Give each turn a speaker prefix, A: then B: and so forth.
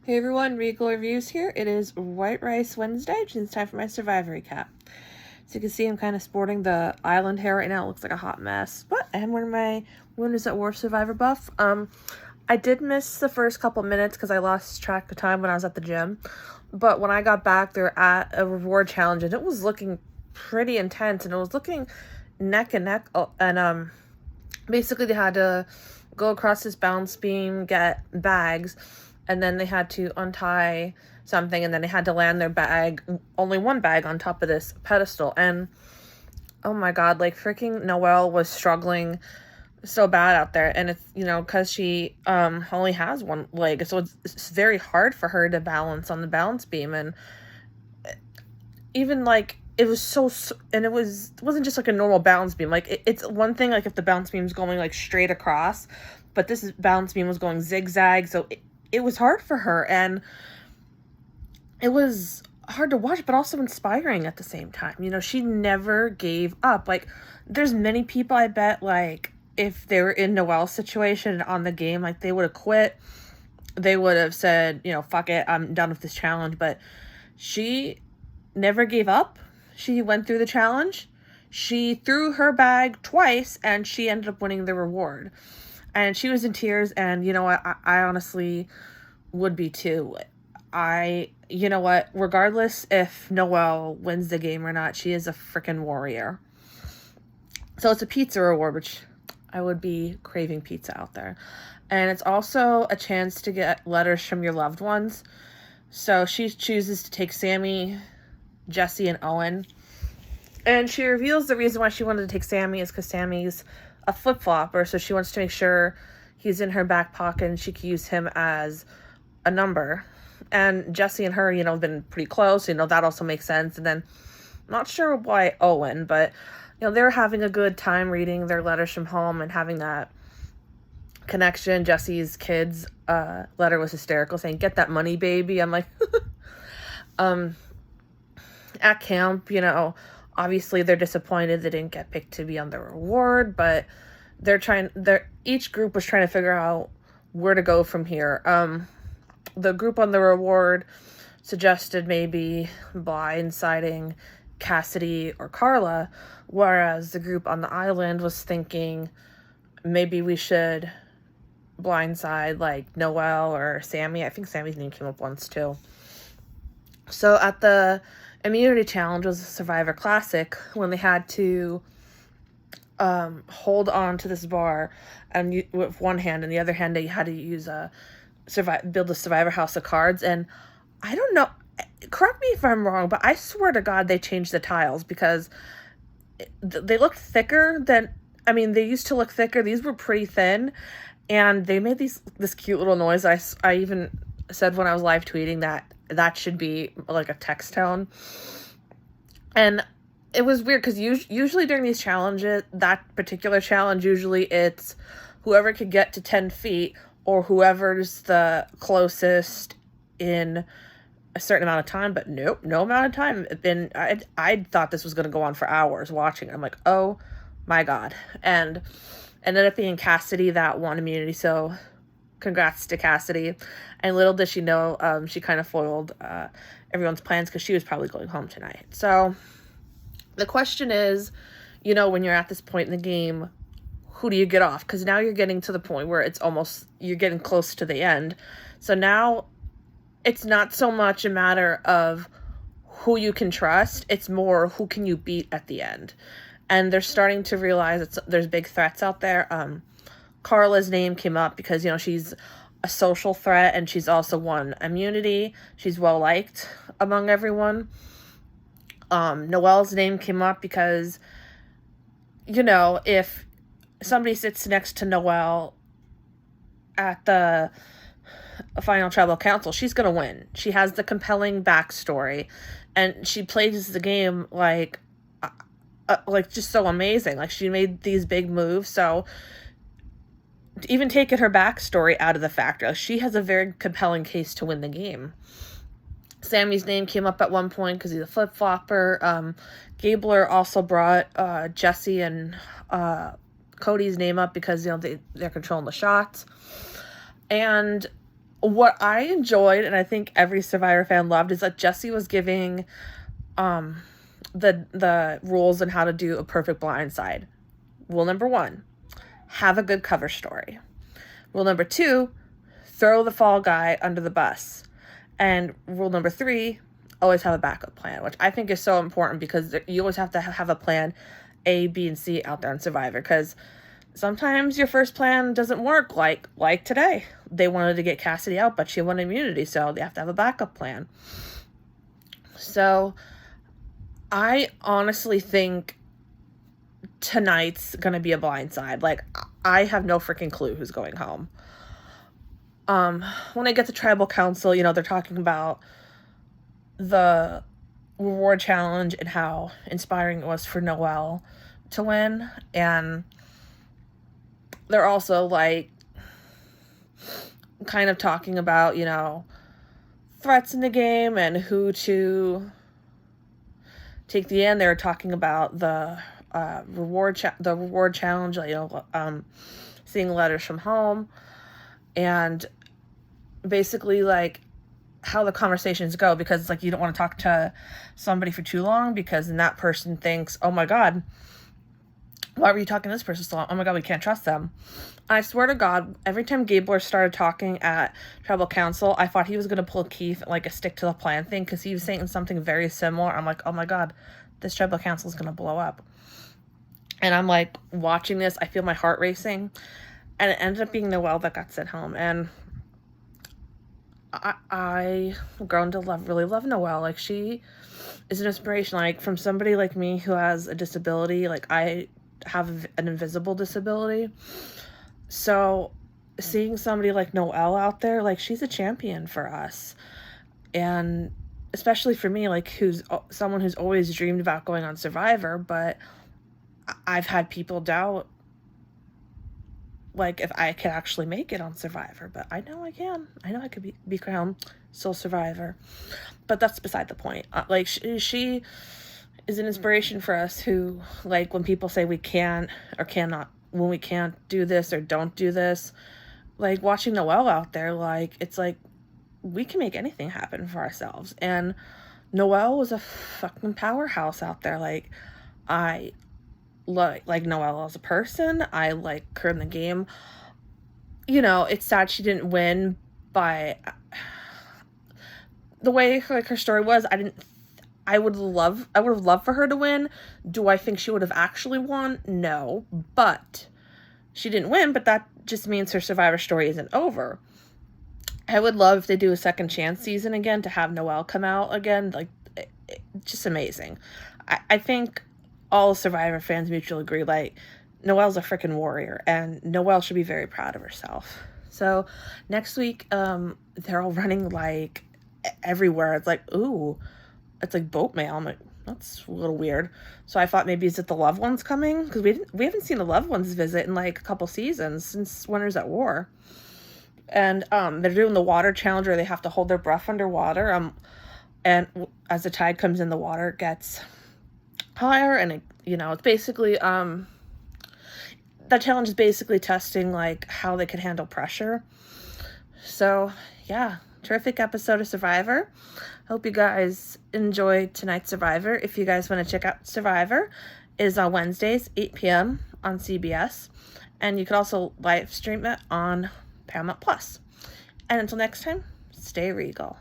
A: Hey everyone, Regal Reviews here. It is White Rice Wednesday, and it's time for my Survivor recap. So you can see I'm kind of sporting the island hair right now. It looks like a hot mess, but I am wearing my Winners at War Survivor buff. I did miss the first couple minutes because I lost track of time when I was at the gym, but when I got back, they're at a reward challenge, and it was looking pretty intense, and it was looking neck and neck, and basically they had to go across this balance beam, get bags, and then they had to untie something, and then they had to land their bag, only one bag, on top of this pedestal. And oh my god, like freaking Noelle was struggling so bad out there, and it's, because she only has one leg, so it's very hard for her to balance on the balance beam. And even like it was and it wasn't just like a normal balance beam. Like it's one thing like if the balance beam's going like straight across, but this balance beam was going zigzag, so it was hard for her, and it was hard to watch but also inspiring at the same time. She never gave up. Like there's many people, I bet, like if they were in Noelle's situation on the game, like they would have quit. They would have said, fuck it, I'm done with this challenge. But she never gave up. She went through the challenge. She threw her bag twice, and she ended up winning the reward. And she was in tears, and you know what? I honestly would be too. You know what? Regardless if Noelle wins the game or not, she is a freaking warrior. So it's a pizza reward, which I would be craving pizza out there. And it's also a chance to get letters from your loved ones. So she chooses to take Sammy, Jesse, and Owen. And she reveals the reason why she wanted to take Sammy is because Sammy's a flip-flopper, so she wants to make sure he's in her back pocket and she can use him as a number. And Jesse and her, have been pretty close, that also makes sense. And then, not sure why Owen, but, they were having a good time reading their letters from home and having that connection. Jesse's kid's letter was hysterical, saying, "Get that money, baby." I'm like, at camp, obviously they're disappointed they didn't get picked to be on the reward, but each group was trying to figure out where to go from here. The group on the reward suggested maybe blindsiding Cassidy or Carla, whereas the group on the island was thinking maybe we should blindside like Noelle or Sammy. I think Sammy's name came up once too. So at the immunity challenge was a Survivor Classic, when they had to hold on to this bar and with one hand, and the other hand they had to use build a Survivor house of cards. And I don't know, correct me if I'm wrong, but I swear to God they changed the tiles because they looked thicker than, they used to look thicker. These were pretty thin, and they made this cute little noise. I even said when I was live tweeting that should be like a text tone. And it was weird because usually during these challenges, that particular challenge, usually it's whoever could get to 10 feet or whoever's the closest in a certain amount of time. But nope, no amount of time. I thought this was going to go on for hours watching it. I'm like, oh my God. And ended up being Cassidy that won immunity. So congrats to Cassidy. And little did she know, she kind of foiled everyone's plans because she was probably going home tonight. So the question is, when you're at this point in the game, who do you get off? Because now you're getting to the point where you're getting close to the end. So now it's not so much a matter of who you can trust. It's more who can you beat at the end. And they're starting to realize there's big threats out there. Carla's name came up because, she's a social threat, and she's also won immunity. She's well-liked among everyone. Noelle's name came up because, if somebody sits next to Noelle at the final tribal council, she's going to win. She has the compelling backstory, and she plays the game like just so amazing. Like, she made these big moves, so even taking her backstory out of the factor, she has a very compelling case to win the game. Sammy's name came up at one point because he's a flip-flopper. Gabler also brought Jesse and Cody's name up because, they're controlling the shots. And what I enjoyed, and I think every Survivor fan loved, is that Jesse was giving the rules on how to do a perfect blindside. Rule number 1, have a good cover story. Rule number 2, throw the fall guy under the bus. And rule number 3, always have a backup plan, which I think is so important because you always have to have a plan A, B, and C out there on Survivor, because sometimes your first plan doesn't work, like today. They wanted to get Cassidy out, but she wanted immunity, so they have to have a backup plan. So I honestly think tonight's gonna be a blindside. Like, I have no freaking clue who's going home. When I get to Tribal Council, you know, they're talking about the reward challenge and how inspiring it was for Noelle to win, and they're also like kind of talking about, you know, threats in the game and who to take the end. They're talking about the reward challenge, you know, seeing letters from home, and basically like how the conversations go, because like you don't want to talk to somebody for too long, because then that person thinks, oh my god, why were you talking to this person so long? Oh my god, we can't trust them. I swear to God, every time Gabler started talking at Tribal Council, I thought he was going to pull Keith, like a stick to the plan thing, because he was saying something very similar. I'm like, oh my god, this Tribal Council is going to blow up. And I'm like watching this, I feel my heart racing, and it ended up being Noelle that got sent home. And I've grown to really love Noelle. Like, she is an inspiration. Like, from somebody like me who has a disability, like I have an invisible disability. So seeing somebody like Noelle out there, like, she's a champion for us. And especially for me, like, who's someone who's always dreamed about going on Survivor, but I've had people doubt, like, if I could actually make it on Survivor. But I know I can. I know I could be crowned sole Survivor. But that's beside the point. Like, she is an inspiration for us who, like, when people say we can't or cannot, when we can't do this or don't do this, like, watching Noelle out there, like, it's like, we can make anything happen for ourselves. And Noelle was a fucking powerhouse out there. Like, I like Noelle as a person. I like her in the game. You know, it's sad she didn't win by the way, like, her story was. I would have loved for her to win. Do I think she would have actually won? No. But she didn't win, but that just means her Survivor story isn't over. I would love if they do a second chance season again to have Noelle come out again. Like, just amazing. I think all Survivor fans mutually agree, like, Noelle's a freaking warrior, and Noelle should be very proud of herself. So next week, they're all running, like, everywhere. It's like, ooh, it's like boat mail. I'm like, that's a little weird. So I thought, maybe is it the loved ones coming? Because we haven't seen the loved ones visit in like a couple seasons since Winners at War. And they're doing the water challenge where they have to hold their breath underwater. And as the tide comes in, the water gets higher, and it, you know, it's basically that challenge is basically testing like how they can handle pressure. So yeah, terrific episode of Survivor. Hope you guys enjoyed tonight's Survivor. If you guys want to check out Survivor, it is on Wednesdays, 8 p.m. on CBS, and you can also live stream it on Paramount Plus. And until next time, stay regal.